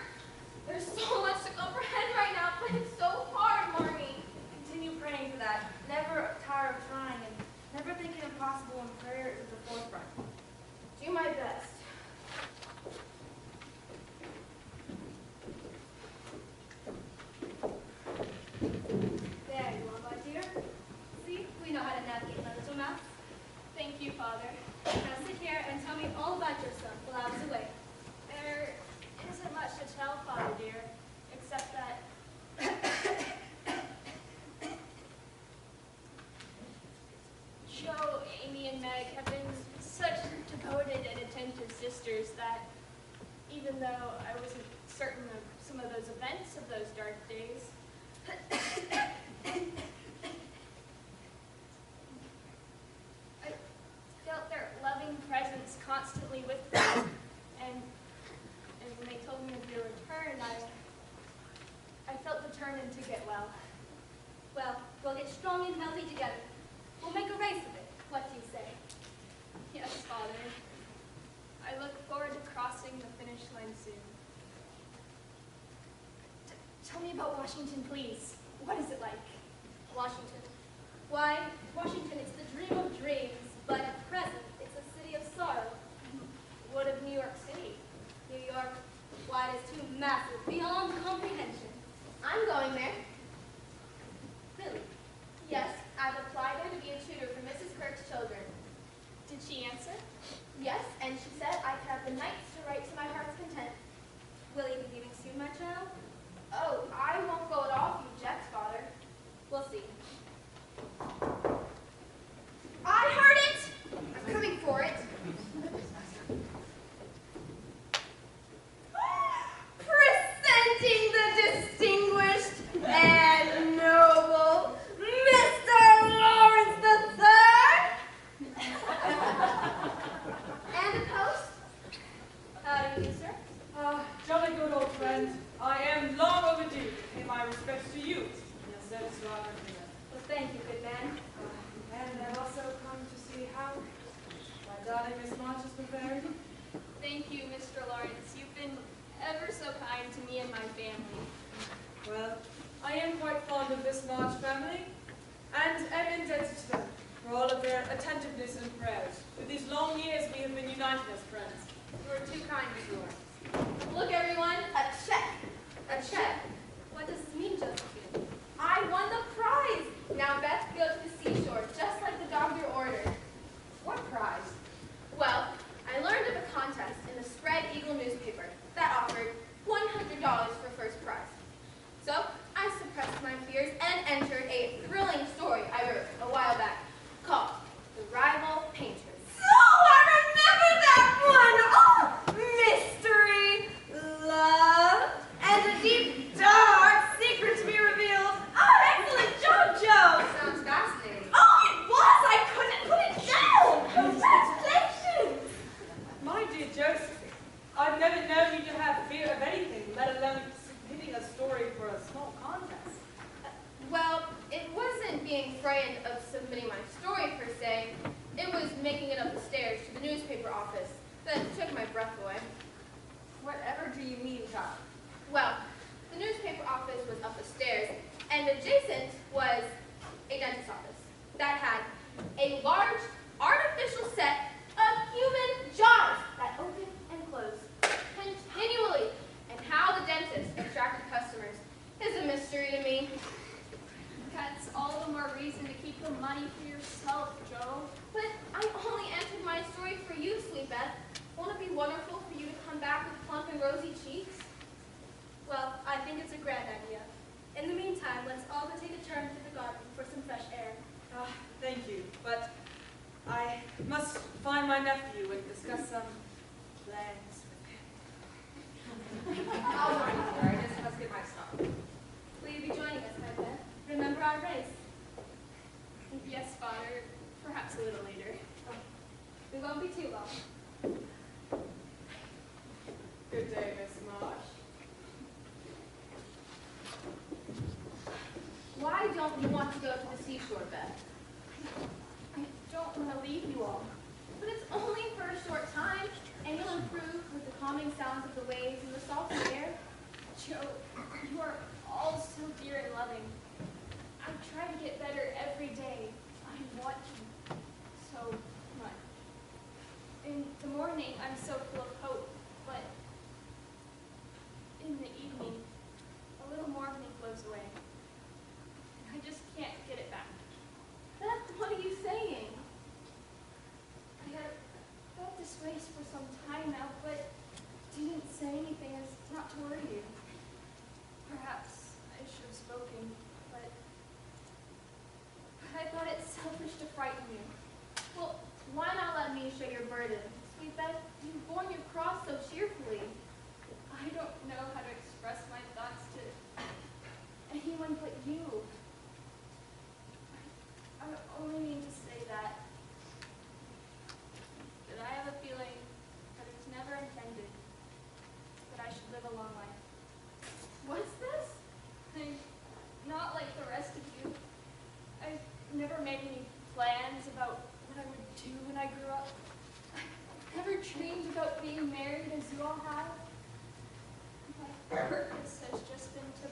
There's so much to comprehend right now, but it's so hard, Marmee. Continue praying for that. Never tire of trying, and never think it impossible when prayer is at the forefront. Do my best. There you are, my dear. See, we know how to navigate my little mouth. Thank you, Father. Now sit here and tell me all about yourself while I was away. There isn't much to tell, Father dear, except that Joe, Amy, and Meg have been such devoted and attentive sisters that even though I wasn't certain of some of those events of those dark days, I felt their loving presence constantly with me. And when they told me of your return, I felt determined to get well. Well, we'll get strong and healthy together. We'll make a race of it. What do you say? Yes, Father. I look forward to crossing the finish line soon. Tell me about Washington, please. What is it like? Washington. Why, Washington is the dream of dreams, but at present it's a city of sorrow. What of New York City? New York, why, it is too massive, beyond comprehension. I'm going there. Really? Yes, I've applied there to be a tutor for Mrs. Kirk's children. Did she answer? Yes, and she said I could have the nights to write to my heart's content. Will you be leaving soon, my child? Oh, I won't go at all if you object, Father. We'll see. I heard it! I'm coming for it. Presenting the distinguished and noble Mr. Lawrence III! And a post? How do you do, sir? Jolly good old friend. I am long overdue to pay my respects to you. Yes, that is rather clear. Well, thank you, good man. And I've also come to see how my darling Miss March is prepared. Thank you, Mr. Lawrence. You've been ever so kind to me and my family. Well, I am quite fond of this March family, and am indebted to them for all of their attentiveness and prayers. Through these long years, we have been united as friends. You are too kind, Mr. Lawrence. Look, everyone, a check. frightened of submitting my story per se. It was making it up the stairs to the newspaper office that took my breath away. Whatever do you mean, child? Well, the newspaper office was up the stairs, and adjacent was a dentist's office that had a large artificial set of human jaws that opened and closed continually. And how the dentist attracted customers is a mystery to me. That's all the more reason to keep the money for yourself, Joe. But I only entered my story for you, sweet Beth. Won't it be wonderful for you to come back with plump and rosy cheeks? Well, I think it's a grand idea. In the meantime, let's all go take a turn to the garden for some fresh air. Thank you, but I must find my nephew and discuss some plans with him. I'll join you there. I just must get my stuff. Will you be joining us, my Beth? Remember our race? Yes, Father. Perhaps a little later. We won't be too long. Good day, Miss Marsh. Why don't you want to go to the seashore, Beth? I don't want to leave you all. But it's only for a short time, and you'll improve with the calming sounds of the waves and the salty air. Joe, you are all so dear and loving. I try to get better every day. I want you so much. In the morning, I'm so full of hope, but in the evening, a little more of me flows away. I just can't get it back. Beth, what are you saying? I have felt this race for some time now, but didn't say anything as not to worry you. Perhaps I should have spoken, but I thought it selfish to frighten you. Well, why not let me share your burden? Sweet Beth, you've borne your cross so cheerfully. I don't know how to express my thoughts to anyone but you. I only mean to say that I have a feeling that it was never intended that I should live a long life. What's this? I'm not like the rest of you. I've never made any plans about what I would do when I grew up. I've never dreamed about being married as you all have. My purpose has just been to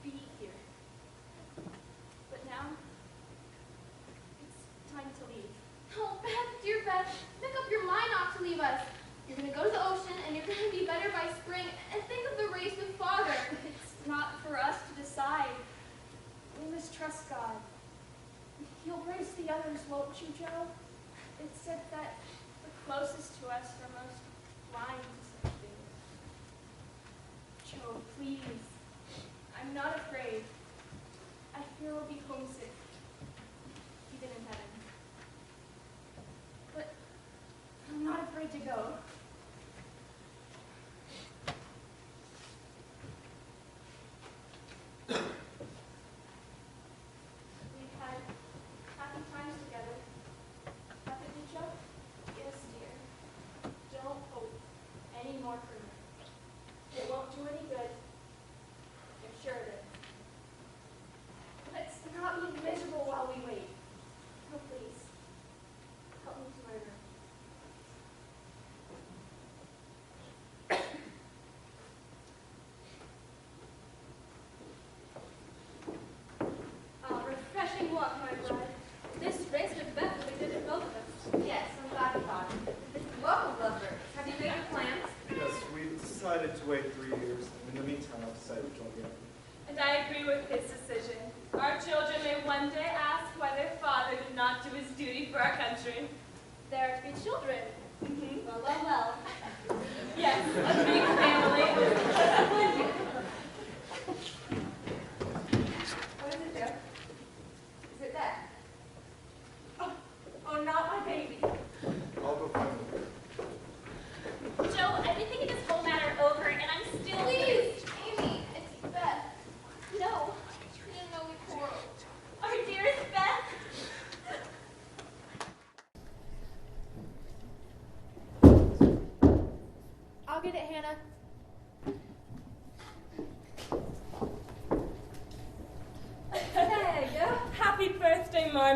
be here. But now, it's time to leave. Oh, Beth, dear Beth, make up your mind not to leave us. You're going to go to the ocean, and you're going to be better by spring. And think of the race with Father. It's not for us to decide. We must trust God. He'll brace the others, won't you, Joe? It's said that the closest to us are most blind to such things. Joe, please. I'm not afraid. I fear we'll be homesick, even in heaven. But I'm not afraid to go. We've had happy times together. Haven't you, Joe? Yes, dear. Don't hope any more for me. It won't do any good. I'm sure of it. Let's not be miserable while we wait. Oh, please. Help me to my room. Refreshing walk, my bride. This race with Beth will be good for both of us. Yes, I'm glad you thought. Welcome, lovebirds. Have you made your plans? Yes, we've decided to wait 3 years. In the meantime, I've decided to join you. And I agree with his decision. Our children may one day ask why their father did not do his duty for our country. There are 3 children. Mm-hmm. Well. Yes, a big family. What is it, Joe? Is it that? Oh, not my baby. I'll go find them. Joe, I've been thinking this whole matter over, and I'm still... Please, Amy, it's Beth. No. You didn't know we quarreled. Our dearest Beth. I'll get it, Hannah.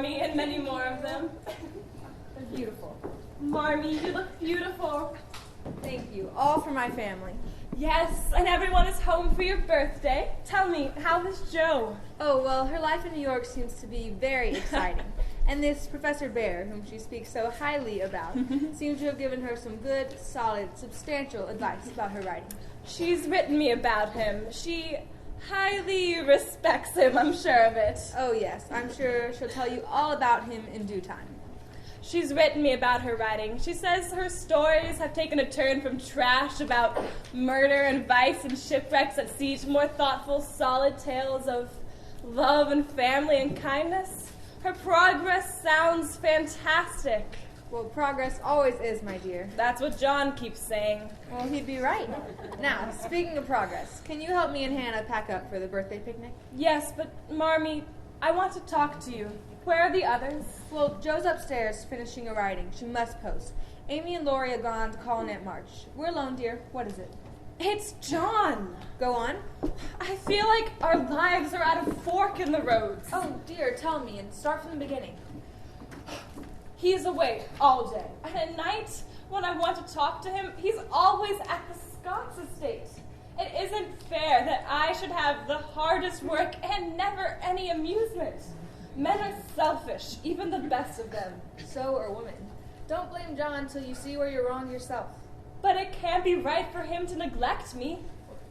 Marmee, and many more of them. They're beautiful. Marmee, you look beautiful. Thank you. All for my family. Yes, and everyone is home for your birthday. Tell me, how is Jo? Oh, well, her life in New York seems to be very exciting. And this Professor Bear, whom she speaks so highly about, seems to have given her some good, solid, substantial advice about her writing. She's written me about him. She highly respects him, I'm sure of it. Oh, yes. I'm sure she'll tell you all about him in due time. She's written me about her writing. She says her stories have taken a turn from trash about murder and vice and shipwrecks at sea to more thoughtful, solid tales of love and family and kindness. Her progress sounds fantastic. Well, progress always is, my dear. That's what John keeps saying. Well, he'd be right. Now, speaking of progress, can you help me and Hannah pack up for the birthday picnic? Yes, but Marmee, I want to talk to you. Where are the others? Well, Jo's upstairs finishing a writing. She must post. Amy and Laurie are gone to call in Aunt March. We're alone, dear. What is it? It's John. Go on. I feel like our lives are at a fork in the roads. Oh, dear, tell me, and start from the beginning. He is away all day. And at night, when I want to talk to him, he's always at the Scott's estate. It isn't fair that I should have the hardest work and never any amusement. Men are selfish, even the best of them. So are women. Don't blame John till you see where you're wrong yourself. But it can't be right for him to neglect me.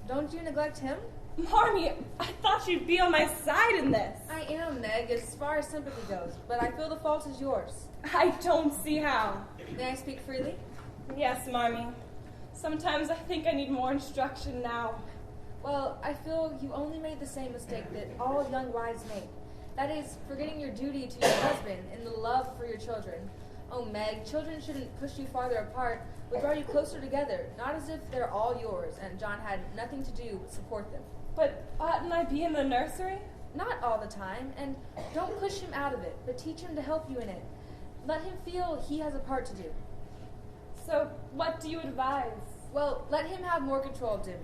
Don't you neglect him? Marmee, I thought you'd be on my side in this. I am, Meg, as far as sympathy goes, but I feel the fault is yours. I don't see how. May I speak freely? Yes, Marmee. Sometimes I think I need more instruction now. Well, I feel you only made the same mistake that all young wives make. That is, forgetting your duty to your husband and the love for your children. Oh, Meg, children shouldn't push you farther apart, but draw you closer together, not as if they're all yours and John had nothing to do but support them. But oughtn't I be in the nursery? Not all the time, and don't push him out of it, but teach him to help you in it. Let him feel he has a part to do. So, what do you advise? Well, let him have more control of Jimmy.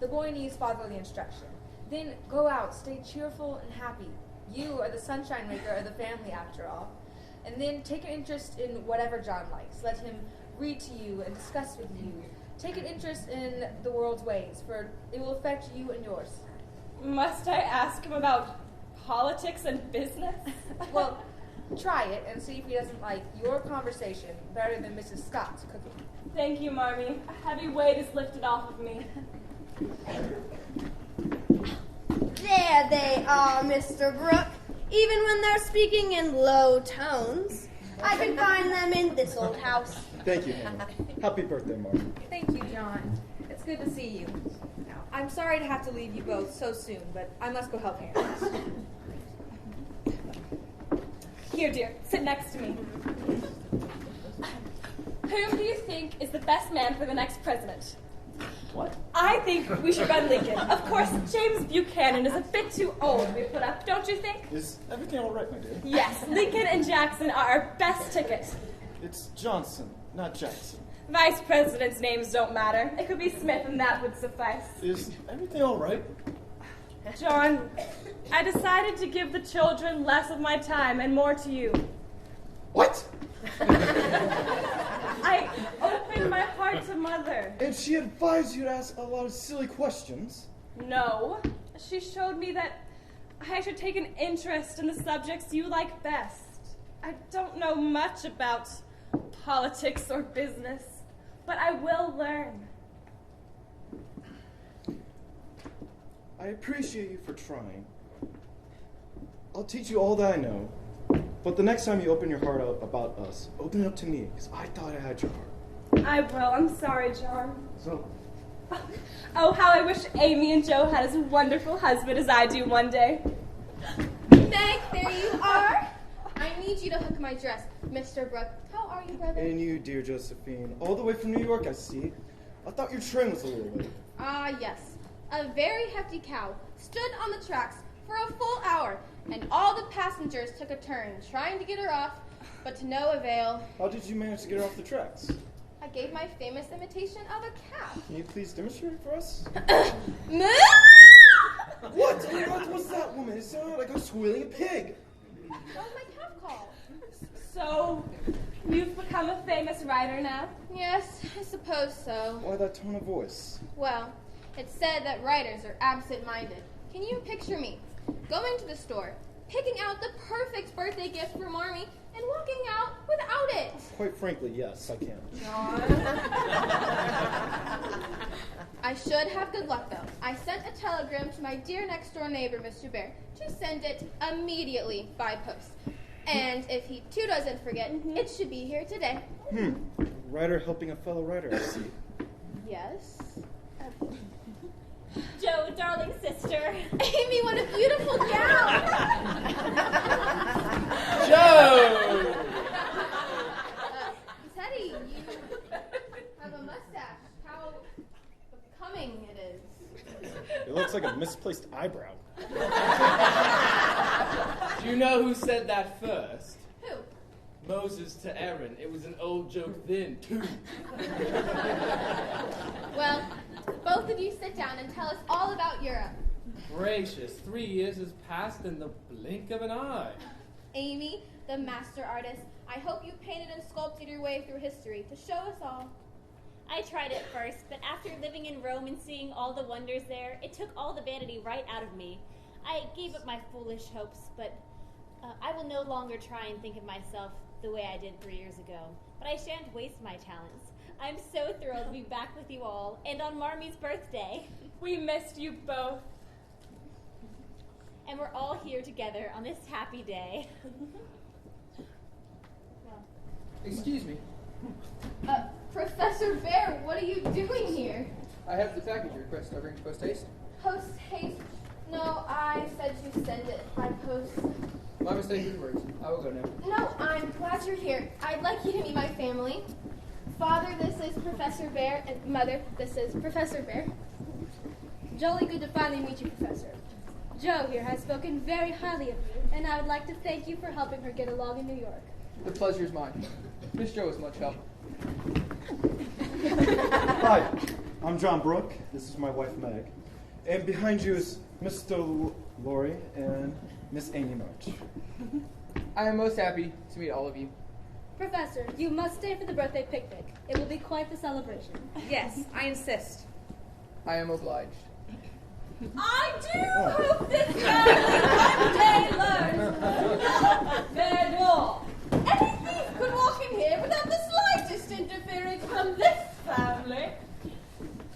The boy needs fatherly instruction. Then go out, stay cheerful and happy. You are the sunshine maker of the family, after all. And then take an interest in whatever John likes. Let him read to you and discuss with you. Take an interest in the world's ways, for it will affect you and yours. Must I ask him about politics and business? Well, try it and see if he doesn't like your conversation better than Mrs. Scott's cooking. Thank you, Marmee. A heavy weight is lifted off of me. There they are, Mr. Brooke. Even when they're speaking in low tones, I can find them in this old house. Thank you, Hannah. Happy birthday, Mark. Thank you, John. It's good to see you. Now, I'm sorry to have to leave you both so soon, but I must go help Hannah. Here, dear, sit next to me. Whom do you think is the best man for the next president? What? I think we should run Lincoln. Of course, James Buchanan is a bit too old to be put up, don't you think? Is everything all right, my dear? Yes, Lincoln and Jackson are our best ticket. It's Johnson, not Jackson. Vice presidents' names don't matter. It could be Smith and that would suffice. Is everything all right? John, I decided to give the children less of my time and more to you. What? I opened my heart to Mother. And she advised you to ask a lot of silly questions. No, she showed me that I should take an interest in the subjects you like best. I don't know much about politics or business, but I will learn. I appreciate you for trying. I'll teach you all that I know. But the next time you open your heart up about us, open it up to me, because I thought I had your heart. I will. I'm sorry, John. So? Oh, how I wish Amy and Jo had as wonderful husband as I do one day. Meg, there you are. I need you to hook my dress. Mr. Brooke, how are you, brother? And you, dear Josephine, all the way from New York, I see. I thought your train was a little late. Ah, yes. A very hefty cow stood on the tracks for a full hour, and all the passengers took a turn trying to get her off, but to no avail. How did you manage to get her off the tracks? I gave my famous imitation of a cow. Can you please demonstrate it for us? Moo! What? What was that, woman? It sounded like I was squealing a pig. That was my calf call. So, you've become a famous writer now? Yes, I suppose so. Why that tone of voice? Well, it's said that writers are absent-minded. Can you picture me going to the store, picking out the perfect birthday gift for Marmee, and walking out without it? Quite frankly, yes, I can. I should have good luck, though. I sent a telegram to my dear next-door neighbor, Mr. Bear, to send it immediately by post. And if he, too, doesn't forget, it should be here today. Writer helping a fellow writer, I see. Yes? Joe, darling sister. Amy, what a beautiful gown! Joe! Teddy, you have a mustache. How becoming it is. It looks like a misplaced eyebrow. Do you know who said that first? Who? Moses to Aaron. It was an old joke then, too. Well, both of you sit down and tell us all about Europe. Gracious, 3 years has passed in the blink of an eye. Amy, the master artist, I hope you painted and sculpted your way through history to show us all. I tried it first, but after living in Rome and seeing all the wonders there, it took all the vanity right out of me. I gave up my foolish hopes, but I will no longer try and think of myself the way I did 3 years ago. But I shan't waste my talents. I'm so thrilled to be back with you all, and on Marmee's birthday. We missed you both. And we're all here together on this happy day. Excuse me. Professor Bear, what are you doing here? I have the package you requested. I'll bring post haste. Post haste? No, I said to send it by post. My mistake with words. I will go now. No, I'm glad you're here. I'd like you to meet my family. Father, this is Professor Bear, and Mother, this is Professor Bear. Jolly good to finally meet you, Professor. Joe here has spoken very highly of you, and I would like to thank you for helping her get along in New York. The pleasure is mine. Miss Joe is much help. Hi, I'm John Brooke. This is my wife, Meg. And behind you is Mr. Laurie and Miss Amy March. I am most happy to meet all of you. Professor, you must stay for the birthday picnic. It will be quite the celebration. Yes, I insist. I am obliged. I do hope this family one day learns not their door. Any thief could walk in here without the slightest interference from this family.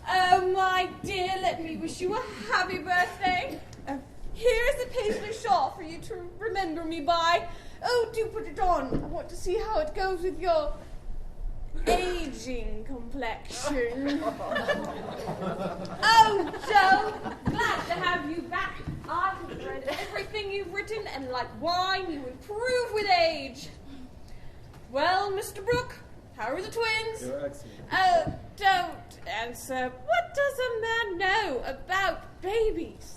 Oh, my dear, let me wish you a happy birthday. Here's a paisley shawl for you to remember me by. Oh, do put it on. I want to see how it goes with your aging complexion. Oh, Joe, glad to have you back. I have read everything you've written, and like wine, you improve with age. Well, Mr. Brooke, how are the twins? You're excellent. Oh, don't answer. What does a man know about babies?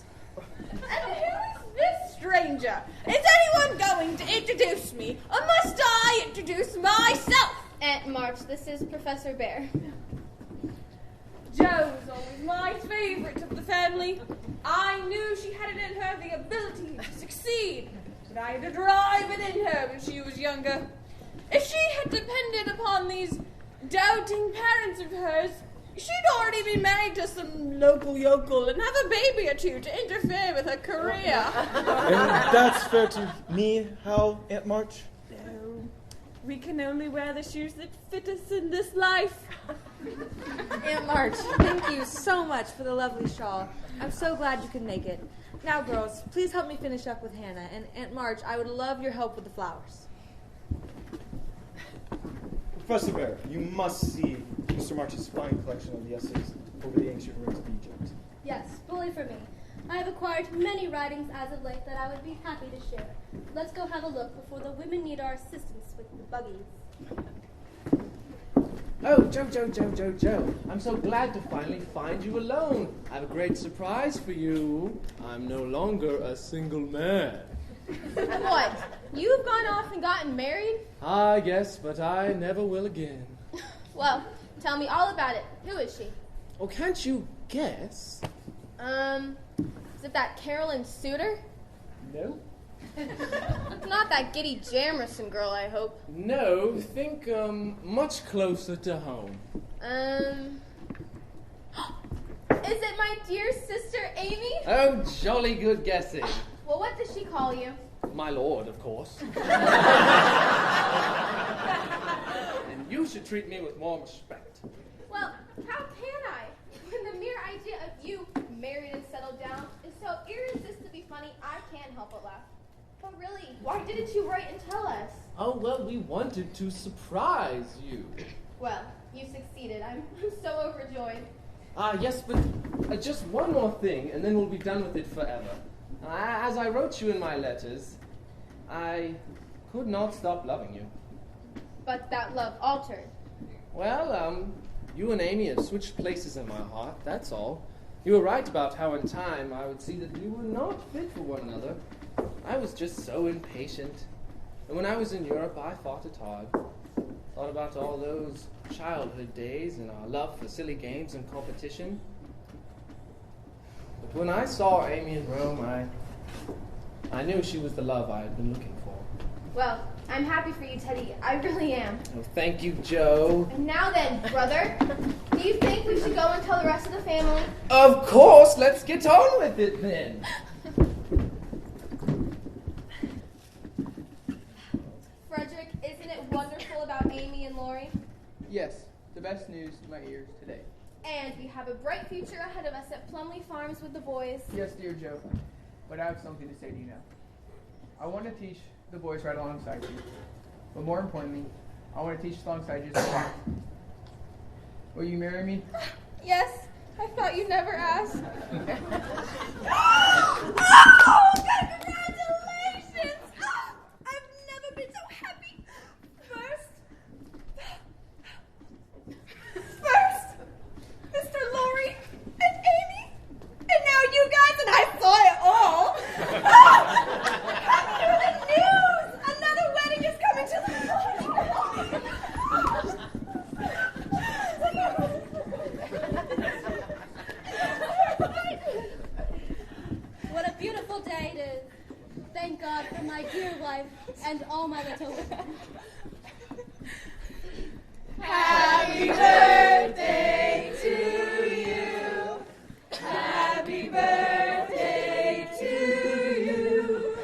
And who is this stranger? Is anyone going to introduce me, or must I introduce myself? Aunt March, this is Professor Bear. Joe's always my favorite of the family. I knew she had it in her the ability to succeed, but I had to drive it in her when she was younger. If she had depended upon these doubting parents of hers, she'd already been married to some local yokel and have a baby or two to interfere with her career. And that's fair to me, how, Aunt March? No, we can only wear the shoes that fit us in this life. Aunt March, thank you so much for the lovely shawl. I'm so glad you could make it. Now, girls, please help me finish up with Hannah. And Aunt March, I would love your help with the flowers. Professor Bear, you must see Mr. March's fine collection of the essays over the ancient ruins of Egypt. Yes, bully for me. I have acquired many writings as of late that I would be happy to share. Let's go have a look before the women need our assistance with the buggies. Oh, Joe. I'm so glad to finally find you alone. I have a great surprise for you. I'm no longer a single man. What? You've gone off and gotten married? Ah, yes, but I never will again. Well, tell me all about it. Who is she? Oh, can't you guess? Is it that Carolyn Suitor? No. Not that giddy Jamerson girl, I hope. No, think much closer to home. Is it my dear sister Amy? Oh, jolly good guessing. Well, what does she call you? My lord, of course. And you should treat me with more respect. Well, how can I? When the mere idea of you, married and settled down, is so irresistibly funny, I can't help but laugh. But really, why didn't you write and tell us? Oh, well, we wanted to surprise you. Well, you succeeded. I'm so overjoyed. Yes, but just one more thing, and then we'll be done with it forever. As I wrote you in my letters, I could not stop loving you. But that love altered. Well, you and Amy have switched places in my heart, that's all. You were right about how in time I would see that we were not fit for one another. I was just so impatient. And when I was in Europe, I fought it hard. Thought about all those childhood days and our love for silly games and competition. But when I saw Amy in Rome, I knew she was the love I had been looking for. Well, I'm happy for you, Teddy. I really am. Oh, thank you, Joe. And now then, brother, do you think we should go and tell the rest of the family? Of course, let's get on with it then. Frederick, isn't it wonderful about Amy and Laurie? Yes, the best news to my ears today. And we have a bright future ahead of us at Plumley Farms with the boys. Yes, dear Joe, but I have something to say to you now. I want to teach the boys right alongside you, but more importantly, I want to teach alongside you. Will you marry me? Yes, I thought you'd never ask. Oh, congratulations! Oh, I've never been so happy. First, Mr. Laurie and Amy, and now you guys, and I saw it all. Come hear the news! Another wedding is coming to the What a beautiful day it is. Thank God for my dear wife and all my little ones. Happy birthday to you. Happy birthday to you.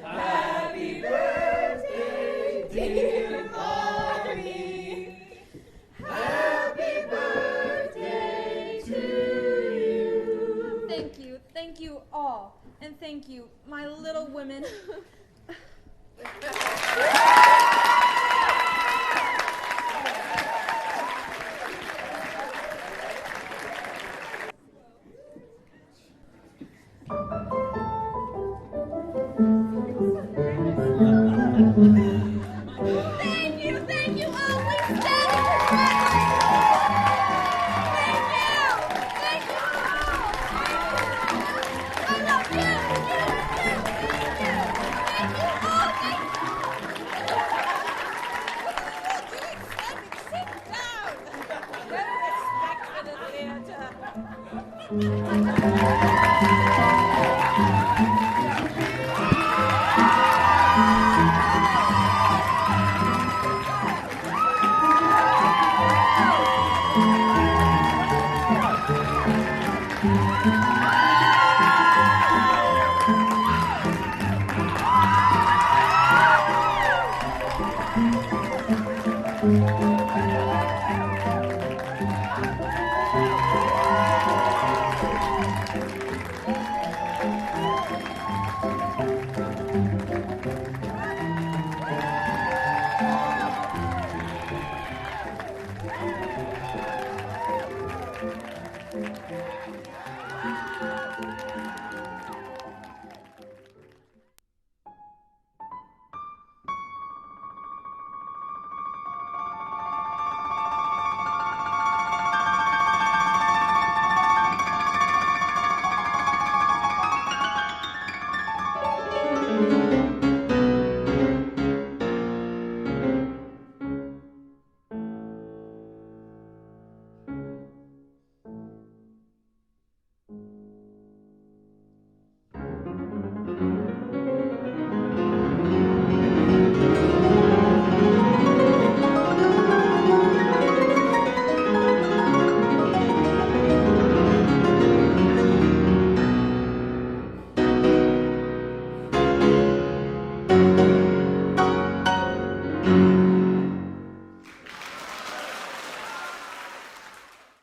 Happy birthday, dear Marmee. Happy birthday to you. Thank you all, and thank you, my little women.